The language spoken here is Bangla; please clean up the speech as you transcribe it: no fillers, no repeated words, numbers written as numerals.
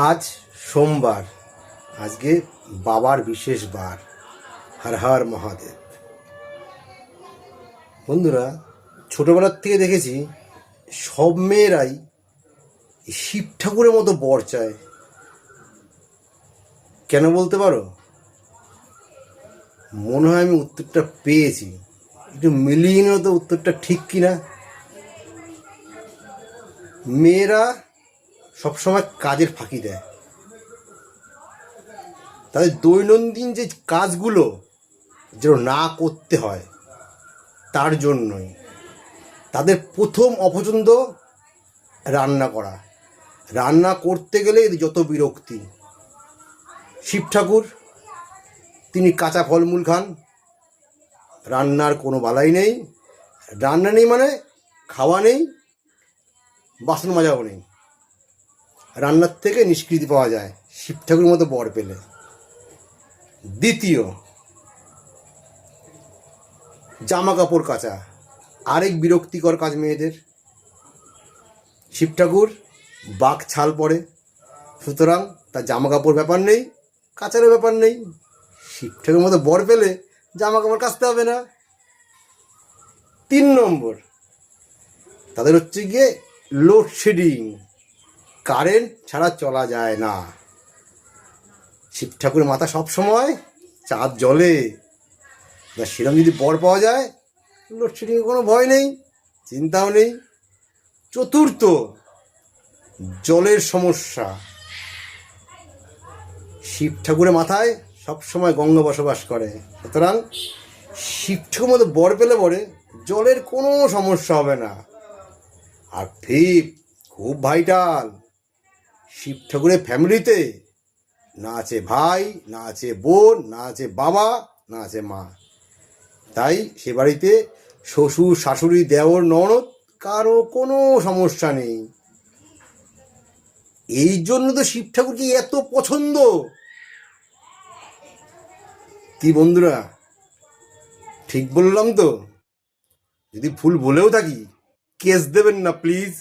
আজ সোমবার, আজকে বাবার বিশেষ বার। হর হর মহাদেব। বন্ধুরা, ছোটবেলার থেকে দেখেছি সব মেয়েরাই শিব ঠাকুরের মতো বর চায়। কেন বলতে পারো? মনে হয় আমি উত্তরটা পেয়েছি, একটু মিলিয়ে নিও তো উত্তরটা ঠিক কিনা। মেয়েরা সবসময় কাজের ফাঁকি দেয়, তাদের দৈনন্দিন যে কাজগুলো যেন না করতে হয় তার জন্যই তাদের প্রথম অপছন্দ রান্না করা। রান্না করতে গেলে যত বিরক্তি। শিব ঠাকুর তিনি কাঁচা ফলমূল খান, রান্নার কোনো বালাই নেই। রান্না নেই মানে খাওয়া নেই, বাসন মাজাও নেই। রান্নার থেকে নিষ্কৃতি পাওয়া যায় শিব ঠাকুরের মতো বর পেলে। দ্বিতীয়, জামা কাপড় কাচা আরেক বিরক্তিকর কাজ মেয়েদের। শিব ঠাকুর বাঘ ছাল পরে, সুতরাং তার জামা কাপড় ব্যাপার নেই, কাচারও ব্যাপার নেই। শিব ঠাকুরের মতো বর পেলে জামা কাপড় কাচতে হবে না। 3 নম্বর, তাদের হচ্ছে গিয়ে লোডশেডিং, কারেন্ট ছাড়া চলা যায় না। শিব ঠাকুরের মাথা সবসময় চাঁদ জ্বলে, সেরকম যদি বর পাওয়া যায় লোডশেডিংয়ের কোনো ভয় নেই, চিন্তাও নেই। চতুর্থ, জলের সমস্যা। শিব ঠাকুরের মাথায় সবসময় গঙ্গা বসবাস করে, সুতরাং শিব ঠাকুর মতো বর পেলে পরে জলের কোনো সমস্যা হবে না। আর ফিফথ, খুব ভাইটাল, শিব ঠাকুরের ফ্যামিলিতে না আছে ভাই, না আছে বোন, না আছে বাবা, না আছে মা। তাই সে বাড়িতে শ্বশুর শাশুড়ি দেওর ননদ কারো কোনো সমস্যা নেই। এই জন্য তো শিব ঠাকুরকে এত পছন্দ। কি বন্ধুরা, ঠিক বললাম তো? যদি ভুল বলেও থাকি কেস দেবেন না প্লিজ।